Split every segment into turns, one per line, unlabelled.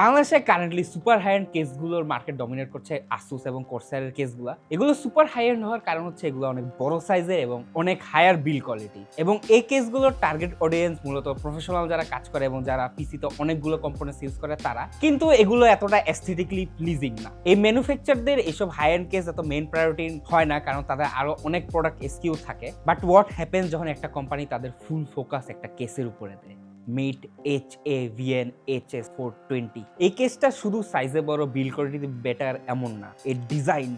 বাংলাদেশে currently super high end কেসগুলোর market dominate করছে আসুস এবং কোরসায়ারের কেসগুলো। এগুলো সুপার হাই এন্ড হওয়ার কারণ হচ্ছে এগুলো অনেক বড় সাইজের এবং অনেক হায়ার বিল কোয়ালিটি, এবং এই কেসগুলোর টার্গেট অডিয়েন্স মূলত প্রফেশনাল যারা কাজ করে এবং যারা পিসিতে অনেকগুলো কম্পোনেন্টস ইউজ করে তারা, কিন্তু এগুলো এতটা অ্যাস্থেটিকলি প্লিজিং না। এই ম্যানুফ্যাকচারদের এসব হাই এন্ড কেস এত মেইন প্রায়োরিটি হয় না, কারণ তাদের আরো অনেক প্রোডাক্ট এসকিউ থাকে। বাট হোয়াট হ্যাপেন্স যখন একটা কোম্পানি তাদের ফুল ফোকাস একটা কেসের উপরে দেয়। মিট HAVN HS 420 এই কেসটা শুধু সাইজে বড়, বিল কোয়ালিটি বেটার এমন না, এর ডিজাইন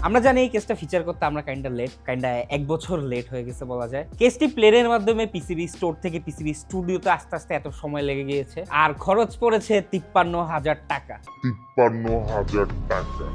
আমরা জানি এই কেসটা ফিচার করতে আমরা কাইন্ডা 1 বছর লেট হয়ে গেছে বলা যায়। কেসটি প্লেনের মাধ্যমে পিসিবি স্টোর থেকে পিসিবি স্টুডিওতে আস্তে আস্তে এত সময় লেগে গিয়েছে, আর খরচ পড়েছে 53,000 টাকা।
53,000 টাকা।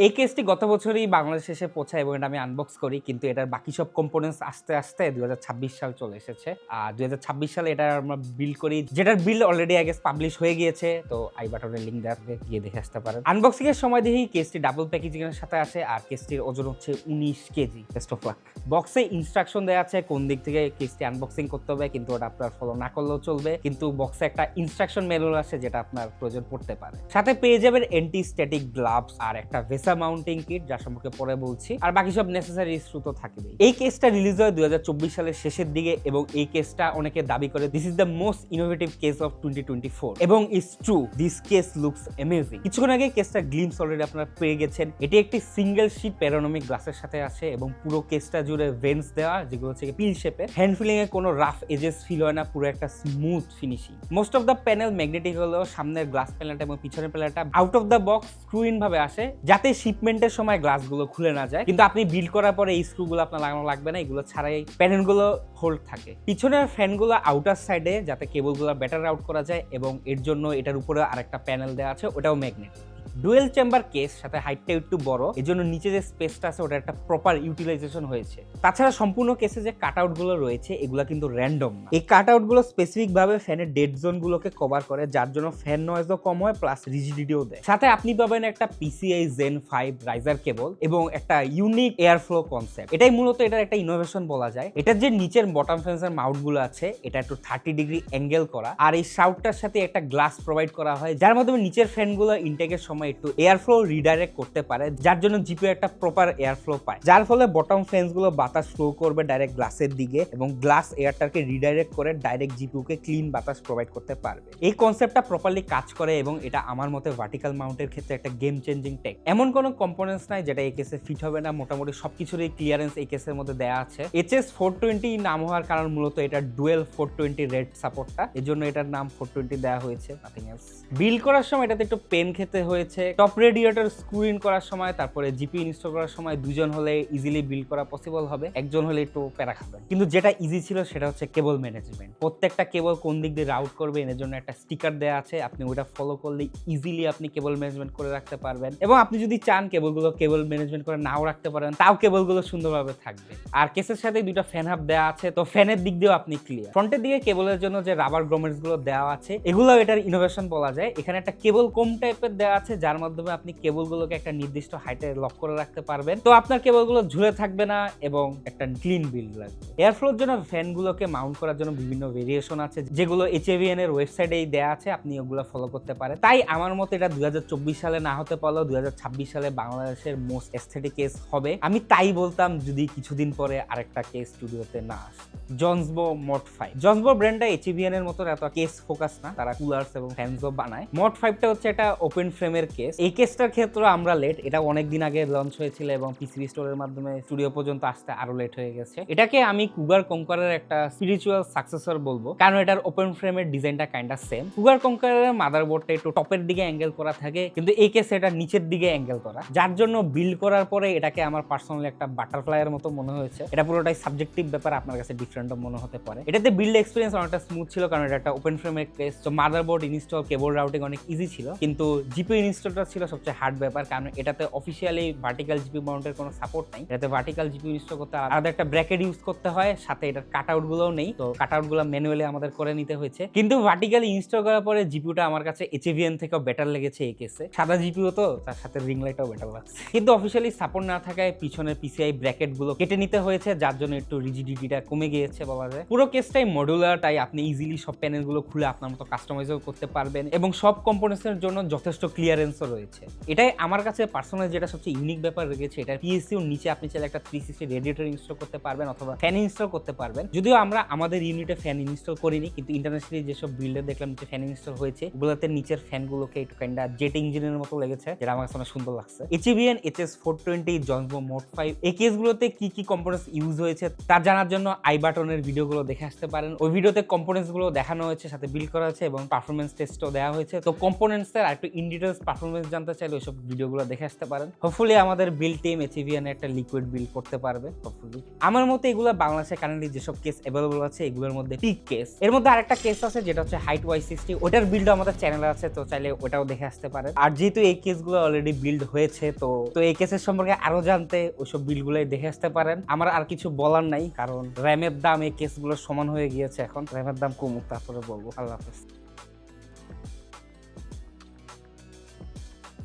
এই কেসটি গত বছরই বাংলাদেশে এসে পৌঁছায় এবং এটা আমি আনবক্স করি, কিন্তু এটার বাকি সব কম্পোনেন্টস আস্তে আস্তে 2026 সাল চলে এসেছে। আর 2026 সালে এটা আমরা বিল্ড করি, যেটার বিল্ড অলরেডি আগে পাবলিশ হয়ে গিয়েছে। তো আই বাটনের লিঙ্ক দেওয়া থাকবে, গিয়ে দেখে আসতে পারেন। আনবক্সিং এর সময় দেখি কেসটি ডাবল প্যাকেজিং এর সাথে আসে, আর কেসটির ওজন হচ্ছে 19 কেজি। Best of luck. বক্সে ইনস্ট্রাকশন দেওয়া আছে কোন দিক থেকে কেসটি আনবক্সিং করতে হবে, কিন্তু ওটা আপনার ফলো না করলেও চলবে। কিন্তু বক্সে একটা ইনস্ট্রাকশন ম্যানুয়াল আছে যেটা আপনার প্রয়োজন পড়তে পারে। সাথে পেয়ে যাবেন অ্যান্টি স্ট্যাটিক গ্লাভস আর একটা ভেসা মাউন্টিং কিট, যার সম্পর্কে পরে বলছি। আর বাকি সব নেসেসারি ইস্যু তো থাকবেই। এই কেসটা রিলিজ হয় 2024 সালের শেষের দিকে, এবং এই কেসটা অনেকে দাবি করে this is the most innovative case of 2024, এবং it's true, this case looks amazing. কিছুক্ষণ আগে কেসটা গ্লিমস অলরেডি আপনারা পেয়ে গেছেন। এটি একটি সিঙ্গেল শীট প্যানোরামিক গ্লাসের সাথে আসে, এবং পুরো কেসটা জুড়ে ভেন্টস দেওয়া, যেগুলো হচ্ছে পিল শেপে। হ্যান্ড ফিলিং এ কোনো রাফ এজেস ফিল হয় না, পুরো একটা smooth finishing. Most of the panel magnetic হলেও সামনের গ্লাস প্যানেলটা এবং পিছনের প্যানেলটা out of the box screw in ভাবে আসে, যাতে শিপমেন্টের সময় গ্লাসগুলো খুলে না যায়। কিন্তু আপনি বিল্ড করার পরে এই স্ক্রুগুলো আপনার লাগানো লাগবে না, এগুলো ছাড়াই প্যানেলগুলো হোল্ড থাকে। পিছনের ফ্যানগুলো আউটার সাইডে, যাতে কেবলগুলো বেটার আউট করা যায়, এবং এর জন্য এটার উপরে আরেকটা প্যানেল দেওয়া আছে, ওটাও ম্যাগনেট। ডুয়েল চেম্বার কেস, সাথে হাইটটা একটু বড়, এই জন্য নিচে যে স্পেসটা আছে ওটা একটা প্রপার ইউটিলাইজেশন হয়েছে। তাছাড়া সম্পূর্ণ কেসে যে কাট আউট গুলো রয়েছে এগুলো কিন্তু র্যান্ডম না। এই কাট আউট গুলো স্পেসিফিক ভাবে ফ্যানের ডেড জোন গুলোকে কভার করে, যার জন্য ফ্যান নয়েজও কম হয়, প্লাস রিজিডিটিও দেয়। সাথে আপনি পাবেন একটা PCI Zen 5 রাইজার কেবল এবং একটা ইউনিক এয়ার ফ্লো কনসেপ্ট। এটাই মূলত এটার একটা ইনোভেশন বলা যায়। এটার যে নিচের বটম ফ্যান্সের মাউন্ট গুলো আছে, এটা একটু 30 ডিগ্রি অ্যাঙ্গেল করা, আর এই শাউটটার সাথে একটা গ্লাস প্রোভাইড করা হয়, যার মাধ্যমে নিচের ফ্যান গুলো ইনটেকের সময় একটু এয়ার ফ্লো রিডাইরেক্ট করতে পারে, যার জন্য জিপিইউ একটা প্রপার এয়ার ফ্লো পায়, যার ফলে বটম ফ্যান্স গুলো বাতাস ফ্লো করবে ডাইরেক্ট গ্লাসের দিকে, এবং গ্লাস এয়ারটাকে রিডাইরেক্ট করে ডাইরেক্ট জিপিইউ কে ক্লিন বাতাস প্রোভাইড করতে পারবে। এই কনসেপ্টটা প্রপারলি কাজ করে, এবং এটা আমার মতে ভার্টিক্যাল মাউন্টের ক্ষেত্রে একটা গেম চেঞ্জিং টেক। এমন কোনো কম্পোনেন্টস নাই যেটা এই কেসে ফিট হবে না, মোটামুটি সবকিছুরই ক্লিয়ারেন্স এই কেসের মধ্যে দেওয়া আছে। HS 420 নাম হওয়ার কারণ মূলত এটা ডুয়েল 420 রেড সাপোর্টটা, এর জন্য এটার নাম 420 দেওয়া হয়েছে, নাথিং এলস। বিল্ড করার সময় এটাতে একটু পেন খেতে হয়েছে। টপ রেডিয়েটর স্ক্রু ইন করার সময়, তারপরে জিপিইউ ইনস্টল করার সময় দুজন হলে ইজিলি বিল্ড করা পসিবল হবে, একজন হলে একটু প্যারা খাবেন। কিন্তু যেটা ইজি ছিল সেটা হচ্ছে কেবল ম্যানেজমেন্ট। প্রত্যেকটা কেবল কোন দিক দিয়ে রাউট করবেন এর জন্য একটা স্টিকার দেওয়া আছে, আপনি ওটা ফলো করলে ইজিলি আপনি কেবল ম্যানেজমেন্ট করে রাখতে পারবেন। এবং আপনি যদি চান কেবল ম্যানেজমেন্ট করে নাও রাখতে পারেন, তাও কেবলগুলো সুন্দরভাবে থাকবে। আর কেসের সাথে দুইটা ফ্যান হাব দেওয়া আছে, তো ফ্যানের দিক দিয়েও আপনি ক্লিয়ার। ফ্রন্টের দিকে কেবলের জন্য যে রাবার গ্রমেটস গুলো দেওয়া আছে, এগুলো এটার ইনোভেশন বলা যায়। এখানে একটা কেবল কোম টাইপের দেওয়া আছে, যার মাধ্যমে আপনি কেবলগুলোকে একটা নির্দিষ্ট হাইটে লক করে রাখতে পারবেন, তো আপনার কেবলগুলো ঝুলে থাকবে না এবং একটা ক্লিন বিল্ড লাগবে। এয়ারফ্লোর জন্য ফ্যানগুলোকে মাউন্ট করার জন্য বিভিন্ন ভেরিয়েশন আছে, যেগুলো HAVN এর ওয়েবসাইটেই দেওয়া আছে, আপনি ওগুলো ফলো করতে পারেন। তাই আমার মতে এটা 2024 সালে না হতে পারলেও 2026 সালে বাংলাদেশের মোস্ট এস্থেটিক কেস হবে। আমি তাই বলতাম যদি কিছুদিন পরে আরেকটা কেস স্টুডিওতে না আসে। Jonsbo MOD 5 Jonsbo ব্র্যান্ডটা HAVN এর মতো এত কেস ফোকাস না, তারা কুলার্স এবং ফ্যানসও বানায়। MOD 5টা হচ্ছে একটা ওপেন ফ্রেমের কেস। এই কেসটার ক্ষেত্রে আমরা লেট, এটা অনেকদিন আগে লঞ্চ হয়েছিল এবং পিসিবি স্টোরের মাধ্যমে স্টুডিও পর্যন্ত আসতে আরো লেট হয়ে গেছে। এটাকে আমি কুগার কনকোয়ারের একটা স্পিরিচুয়াল সাকসেসর বলবো, কারণ এটার ওপেন ফ্রেমের ডিজাইনটা কাইন্ডা সেম। কুগার কনকোয়ারের মাদারবোর্ডটা একটু টপের দিকে অ্যাঙ্গেল করা থাকে, কিন্তু এই কেসে এটা নিচের দিকে অ্যাঙ্গেল করা, যার জন্য বিল্ড করার পরে এটাকে আমার পার্সোনালি একটা বাটারফ্লাইয়ের মতো মনে হয়েছে। এটা পুরোটাই সাবজেক্টিভ ব্যাপার, আপনার কাছে ডিফারেন্টও মনে হতে পারে। এটাতে বিল্ড এক্সপিরিয়েন্স অনেকটা স্মুথ ছিল, কারণ এটা একটা ওপেন ফ্রেমের কেস, তো মাদারবোর্ড ইনস্টল, কেবল রাউটিং অনেক ইজি ছিল। কিন্তু জিপিইউ ইনস্টল ইনস্টলটা ছিল সবচেয়ে হার্ড ব্যাপার, কারণ এটাতে অফিসিয়ালি ভার্টিক্যাল জিপিইউ মাউন্টের কোনো সাপোর্ট নাই। এটাতে ভার্টিক্যাল জিপিইউ ইনস্টল করতে আলাদা একটা ব্র্যাকেট ইউজ করতে হয়, সাথে এটার কাটআউট গুলোও নেই, তো কাটআউট গুলো ম্যানুয়ালি আমাদের করে নিতে হয়েছে। কিন্তু ভার্টিক্যালি ইনস্টল করার পরে জিপিইউটা আমার কাছে HAVN থেকেও বেটার লেগেছে এই কেসে। সাদা জিপিইউ তো, তার সাথে রিং লাইটও বেটার লাগছে। কিন্তু অফিসিয়ালি সাপোর্ট না থাকায় পিছনের PCI ব্র্যাকেট গুলো কেটে নিতে হয়েছে, যার জন্য একটু রিজিডিটিটা কমে গিয়েছে বলা যায়। পুরো কেসটাই মডুলার, তাই আপনি ইজিলি সব প্যানেল গুলো খুলে আপনার মতো কাস্টমাইজও করতে পারবেন এবং সব কম্পোনেন্টসের জন্য যথেষ্ট ক্লিয়ারেন্সও রয়েছে। এটাই আমার কাছে পার্সোনালি যেটা সবচেয়ে ইউনিক ব্যাপার রেখেছে। এটা PSUর নিচে আপনি চাইলে একটা 360 রেডিয়েটর ইনস্টল করতে পারবেন অথবা ফ্যান ইনস্টল করতে পারবেন। যদিও আমরা আমাদের ইউনিটে ফ্যান ইনস্টল করিনি, কিন্তু ইন্টারন্যাশনালি যেসব বিল্ডে দেখলাম যে ফ্যান ইনস্টল হয়েছে, ওগুলোতে নিচের ফ্যানগুলোকে একটু কাইন্ডা জেট ইঞ্জিনের মতো লেগেছে, যেটা আমার কাছে অনেক সুন্দর লাগছে। HAVN HS 420 Jonsbo MOD 5 এই কেসগুলোতে কি কি কম্পোনেন্টস ইউজ হয়েছে তা জানার জন্য আই বাটনের ভিডিওগুলো দেখে আসতে পারেন। ওই ভিডিওতে কম্পোনেন্টস গুলো দেখানো হয়েছে, সাথে বিল্ড করা হয়েছে এবং পারফরম্যান্স টেস্টও দেওয়া হয়েছে। তো কম্পোনেন্টসের আর একটু ইন ডিটেইলস পারফরম্যান্স জানতে চাইলে ওইসব ভিডিওগুলো দেখে আসতে পারেন। হোপফুলি আমাদের বিল্ড টিম HAVN একটা লিকুইড বিল্ড করতে পারবে হোপফুলি। আমার মতে এগুলো বাংলাদেশে কারেন্টলি যেসব কেস অ্যাভেলেবল আছে এগুলোর মধ্যে পিক কেস। এর মধ্যে আরেকটা কেস আছে যেটা হচ্ছে হাইট Y60, ওটার বিল্ডও আমাদের চ্যানেলে আছে, তো চাইলে ওটাও দেখে আসতে পারেন। আর যেহেতু এই কেসগুলো অলরেডি বিল্ড হয়েছে, তো এই কেসের সম্পর্কে আরো জানতে ওইসব বিল্ডগুলোই দেখে আসতে পারেন। আমার আর কিছু বলার নাই, কারণ র্যামের দাম এই কেসগুলোর সমান হয়ে গিয়েছে। এখন র্যামের দাম কমুক, তারপরে বলবো। আল্লাহ হাফেজ।